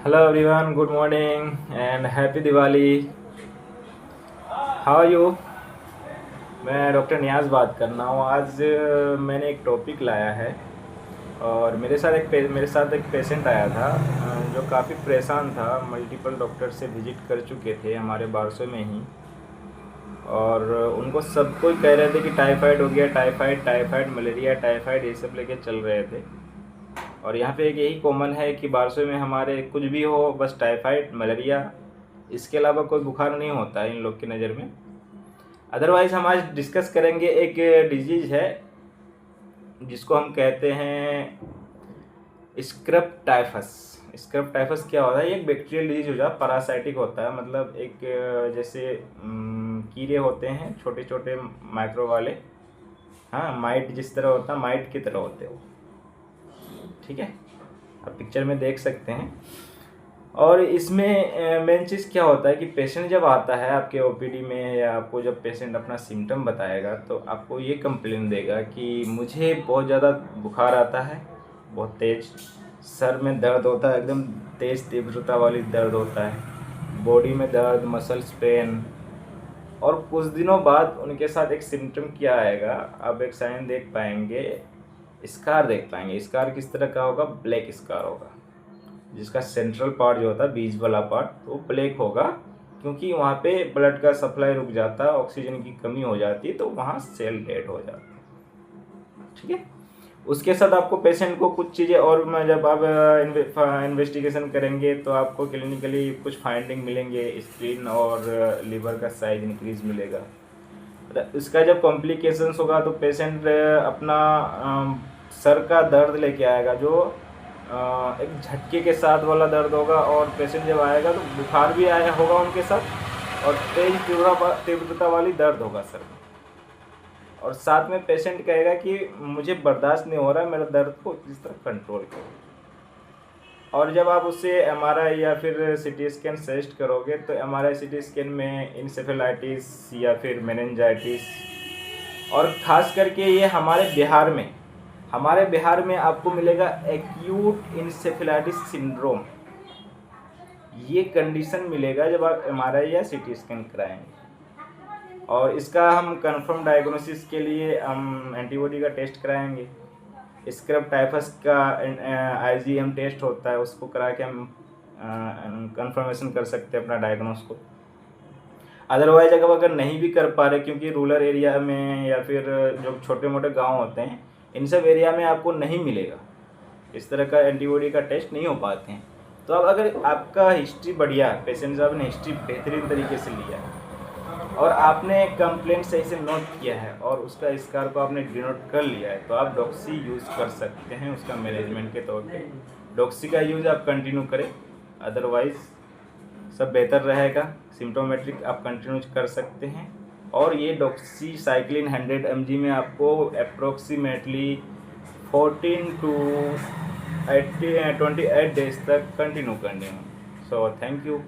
Hello everyone, good morning and happy Diwali. How are you? मैं doctor Niyaz बात कर रहा हूँ। आज मैंने एक टॉपिक लाया है और मेरे साथ एक पेशेंट आया था जो काफ़ी परेशान था। मल्टीपल डॉक्टर से विज़िट कर चुके थे हमारे बारसो में ही, और उनको सब कोई कह रहे थे कि टाइफाइड हो गया, टाइफाइड मलेरिया, टाइफाइड ये सब लेके चल रहे थे। और यहाँ पे एक यही कॉमन है कि बारसो में हमारे कुछ भी हो, बस टाइफाइड मलेरिया, इसके अलावा कोई बुखार नहीं होता है इन लोग की नज़र में। अदरवाइज़ हम आज डिस्कस करेंगे एक डिजीज़ है जिसको हम कहते हैं स्क्रब टाइफस। स्क्रब टाइफस क्या होता है? ये एक बैक्टीरियल डिजीज हो जाता है, पैरासाइटिक होता है। मतलब एक जैसे कीड़े होते हैं छोटे छोटे माइक्रो वाले, हाँ, माइट जिस तरह होता है, माइट की तरह होते हैं वो। ठीक है, आप पिक्चर में देख सकते हैं। और इसमें मेन चीज़ क्या होता है कि पेशेंट जब आता है आपके ओपीडी में, या आपको जब पेशेंट अपना सिम्टम बताएगा तो आपको ये कंप्लेन देगा कि मुझे बहुत ज़्यादा बुखार आता है, बहुत तेज़ सर में दर्द होता है, एकदम तेज़ तीव्रता वाली दर्द होता है, बॉडी में दर्द, मसल्स पेन। और कुछ दिनों बाद उनके साथ एक सिम्टम क्या आएगा, आप एक साइन देख पाएंगे, स्कार देख पाएंगे। स्कार किस तरह का होगा? ब्लैक स्कार होगा, जिसका सेंट्रल पार्ट जो होता है, बीज वाला पार्ट, वो ब्लैक होगा, क्योंकि वहाँ पे ब्लड का सप्लाई रुक जाता है, ऑक्सीजन की कमी हो जाती है, तो वहाँ सेल डेड हो जाता है। ठीक है, उसके साथ आपको पेशेंट को कुछ चीज़ें और, मैं जब आप इन्वेस्टिगेशन करेंगे तो आपको क्लिनिकली कुछ फाइंडिंग मिलेंगे। स्प्लीन और लीवर का साइज इंक्रीज मिलेगा। इसका जब कॉम्प्लिकेशंस होगा तो पेशेंट अपना सर का दर्द लेके आएगा, जो एक झटके के साथ वाला दर्द होगा। और पेशेंट जब आएगा तो बुखार भी आया होगा उनके साथ, और तेज तीव्रता वाली दर्द होगा सर में। और साथ में पेशेंट कहेगा कि मुझे बर्दाश्त नहीं हो रहा, मेरा दर्द को इस तरह कंट्रोल करो। और जब आप उससे एमआरआई या फिर सीटी स्कैन सजेस्ट करोगे तो एमआरआई सीटी स्कैन में इंसेफेलाइटिस या फिर मेनिंजाइटिस, और ख़ास करके ये हमारे बिहार में आपको मिलेगा एक्यूट इंसेफेलाइटिस सिंड्रोम। ये कंडीशन मिलेगा जब आप एमआरआई या सीटी स्कैन कराएंगे। और इसका हम कंफर्म डायग्नोसिस के लिए हम एंटीबॉडी का टेस्ट कराएंगे। स्क्रब टाइफस का आईजीएम टेस्ट होता है, उसको करा के हम कंफर्मेशन कर सकते हैं अपना डायग्नोस को। अदरवाइज अगर नहीं भी कर पा रहे, क्योंकि रूरल एरिया में या फिर जो छोटे मोटे गांव होते हैं, इन सब एरिया में आपको नहीं मिलेगा, इस तरह का एंटीबॉडी का टेस्ट नहीं हो पाते हैं। तो अब अगर आपका हिस्ट्री बढ़िया है, पेशेंट साहब ने हिस्ट्री बेहतरीन तरीके से लिया है, और आपने कंप्लेंट सही से नोट किया है, और उसका स्कार को आपने डिनोट कर लिया है, तो आप डॉक्सी यूज़ कर सकते हैं उसका मैनेजमेंट के तौर पे। डॉक्सी का यूज़ आप कंटिन्यू करें, अदरवाइज़ सब बेहतर रहेगा। सिम्टोमेट्रिक आप कंटिन्यू कर सकते हैं। और ये डॉक्सी साइक्लिन 100 mg में आपको अप्रोक्सीमेटली 14 to 28 डेज तक कंटिन्यू करनी है। So thank you.